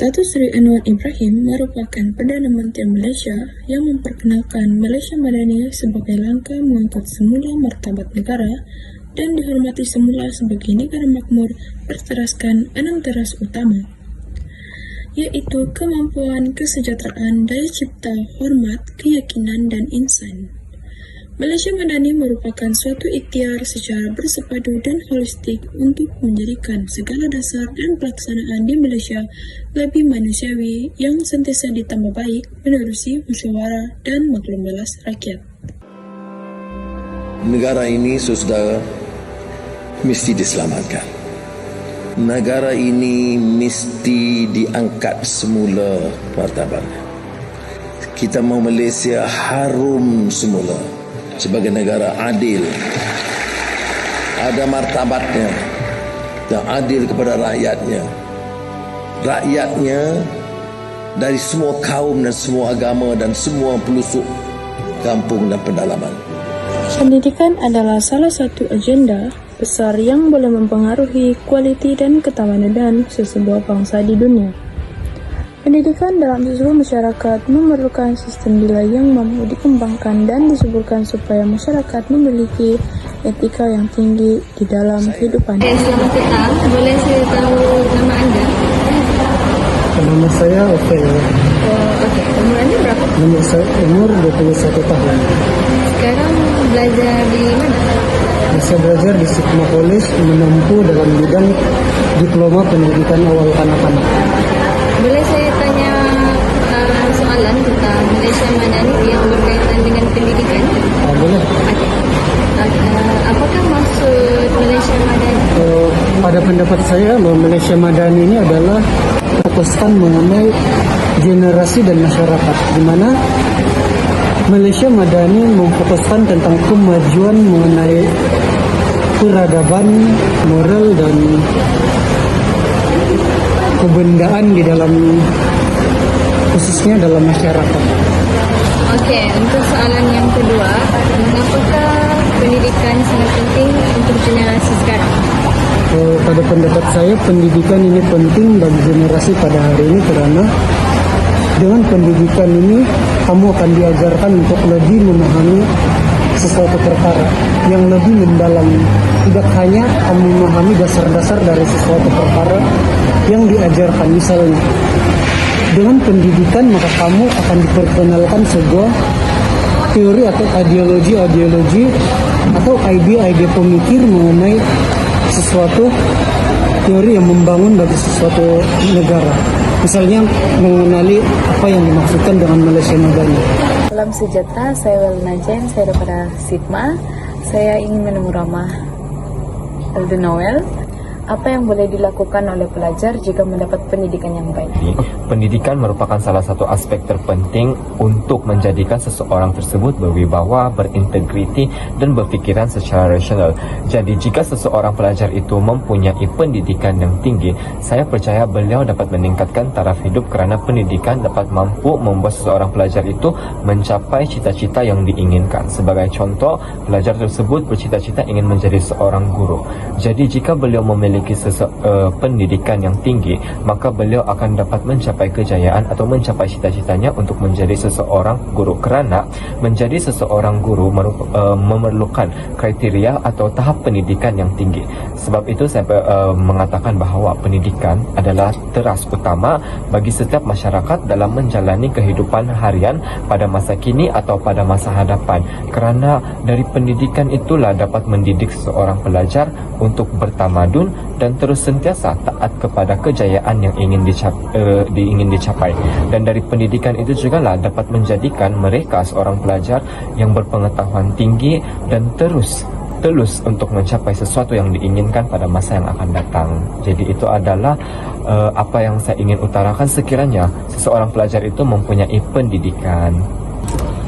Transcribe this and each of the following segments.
Datuk Seri Anwar Ibrahim merupakan Perdana Menteri Malaysia yang memperkenalkan Malaysia Madani sebagai langkah mengangkat semula martabat negara dan dihormati semula sebagai negara makmur berteraskan 6 teras utama, yaitu kemampuan, kesejahteraan, daya cipta, hormat, keyakinan, dan insan. Malaysia Madani merupakan suatu ikhtiar secara bersepadu dan holistik untuk menjadikan segala dasar dan pelaksanaan di Malaysia lebih manusiawi yang sentiasa ditambah baik menerusi musyawarah dan maklum belas rakyat. Negara ini, saudara, mesti diselamatkan. Negara ini mesti diangkat semula martabatnya. Kita mahu Malaysia harum semula sebagai negara adil, ada martabatnya, yang adil kepada rakyatnya. Rakyatnya dari semua kaum dan semua agama dan semua pelosok kampung dan pedalaman. Pendidikan adalah salah satu agenda besar yang boleh mempengaruhi kualiti dan ketahanan sesebuah bangsa di dunia. Pendidikan dalam seluruh masyarakat memerlukan sistem nilai yang mampu dikembangkan dan disuburkan supaya masyarakat memiliki etika yang tinggi di dalam kehidupan. Selamat petang, boleh saya tahu nama anda? Nama saya Ovel. Okey, umur anda berapa? Umur 21 tahun. Sekarang belajar di mana? Saya belajar di Sigma College menempuh dalam bidang diploma pendidikan awal kanak-kanak. Boleh saya tanya soalan tentang Malaysia Madani yang berkaitan dengan pendidikan? Boleh. Apakah maksud Malaysia Madani? Pada pendapat saya, Malaysia Madani ini adalah fokuskan mengenai generasi dan masyarakat, di mana Malaysia Madani memfokuskan tentang kemajuan mengenai peradaban, moral, dan kebendaan di dalam, khususnya dalam masyarakat. Okey, untuk soalan yang kedua, mengapakah pendidikan sangat penting untuk generasi sekarang? Pada pendapat saya, pendidikan ini penting bagi generasi pada hari ini karena dengan pendidikan ini kamu akan diajarkan untuk lebih memahami sesuatu perkara yang lebih mendalam. Tidak hanya kamu memahami dasar-dasar dari sesuatu perkara yang diajarkan. Misalnya, dengan pendidikan maka kamu akan diperkenalkan sebuah teori atau ideologi atau ide pemikir mengenai sesuatu teori yang membangun bagi sesuatu negara. Misalnya mengenali apa yang dimaksudkan dengan Malaysia Madani. Salam sejahtera, saya Welna Jen, saya daripada Sigma. Saya ingin menemui Ramah Alden Noel. Apa yang boleh dilakukan oleh pelajar jika mendapat pendidikan yang baik? Pendidikan merupakan salah satu aspek terpenting untuk menjadikan seseorang tersebut berwibawa, berintegriti dan berfikiran secara rasional. Jadi jika seseorang pelajar itu mempunyai pendidikan yang tinggi, saya percaya beliau dapat meningkatkan taraf hidup kerana pendidikan dapat mampu membuat seseorang pelajar itu mencapai cita-cita yang diinginkan. Sebagai contoh, pelajar tersebut bercita-cita ingin menjadi seorang guru. Jadi jika beliau memiliki pendidikan yang tinggi, maka beliau akan dapat mencapai kejayaan atau mencapai cita-citanya untuk menjadi seseorang guru, kerana menjadi seseorang guru memerlukan kriteria atau tahap pendidikan yang tinggi. Sebab itu saya mengatakan bahawa pendidikan adalah teras utama bagi setiap masyarakat dalam menjalani kehidupan harian pada masa kini atau pada masa hadapan, kerana dari pendidikan itulah dapat mendidik seseorang pelajar untuk bertamadun dan terus sentiasa taat kepada kejayaan yang ingin dicapai. Dan dari pendidikan itu jugalah dapat menjadikan mereka seorang pelajar yang berpengetahuan tinggi dan telus untuk mencapai sesuatu yang diinginkan pada masa yang akan datang. Jadi itu adalah apa yang saya ingin utarakan sekiranya seseorang pelajar itu mempunyai pendidikan.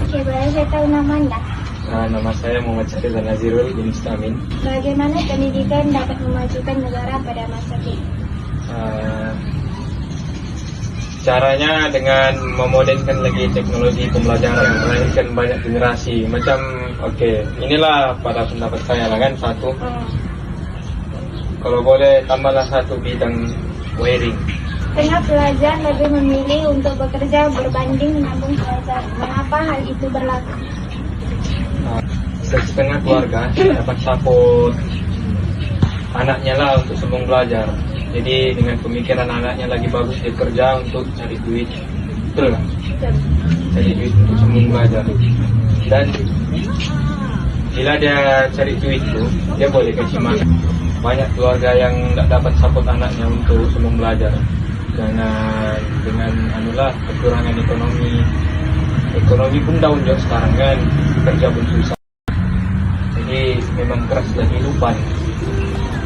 Okey, boleh saya tahu nama anda? Nama saya Muhammad Syarif Nazirul bin Mustamin. Bagaimana pendidikan dapat memajukan negara pada masa kini? Caranya dengan memodernkan lagi teknologi pembelajaran, melahirkan banyak generasi. Macam, inilah pada pendapat saya lah kan, satu. Kalau boleh tambahlah satu bidang wiring. setengah pelajar lebih memilih untuk bekerja berbanding menabung pelajar. Mengapa hal itu berlaku? Setengah keluarga dapat support anaknya lah untuk sembung belajar. Jadi dengan pemikiran anaknya lagi bagus, dia kerja untuk cari duit, betul nggak? Cari duit untuk sembung belajar. Dan bila dia cari duit itu, dia boleh kasih makan. Banyak keluarga yang tidak dapat support anaknya untuk sembung belajar karena dengan kekurangan ekonomi pun down juga sekarang kan, kerja pun susah. Jadi memang keraslah kehidupan.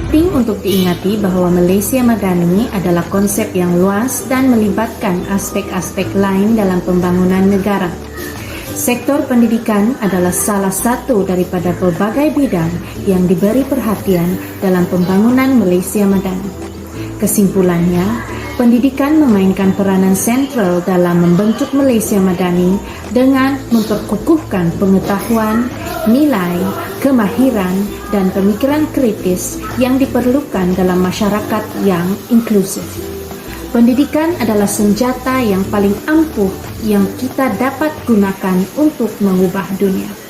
Penting untuk diingati bahwa Malaysia Madani adalah konsep yang luas dan melibatkan aspek-aspek lain dalam pembangunan negara. Sektor pendidikan adalah salah satu daripada berbagai bidang yang diberi perhatian dalam pembangunan Malaysia Madani. Kesimpulannya, pendidikan memainkan peranan sentral dalam membentuk Malaysia Madani dengan memperkukuhkan pengetahuan, nilai, kemahiran, dan pemikiran kritis yang diperlukan dalam masyarakat yang inklusif. Pendidikan adalah senjata yang paling ampuh yang kita dapat gunakan untuk mengubah dunia.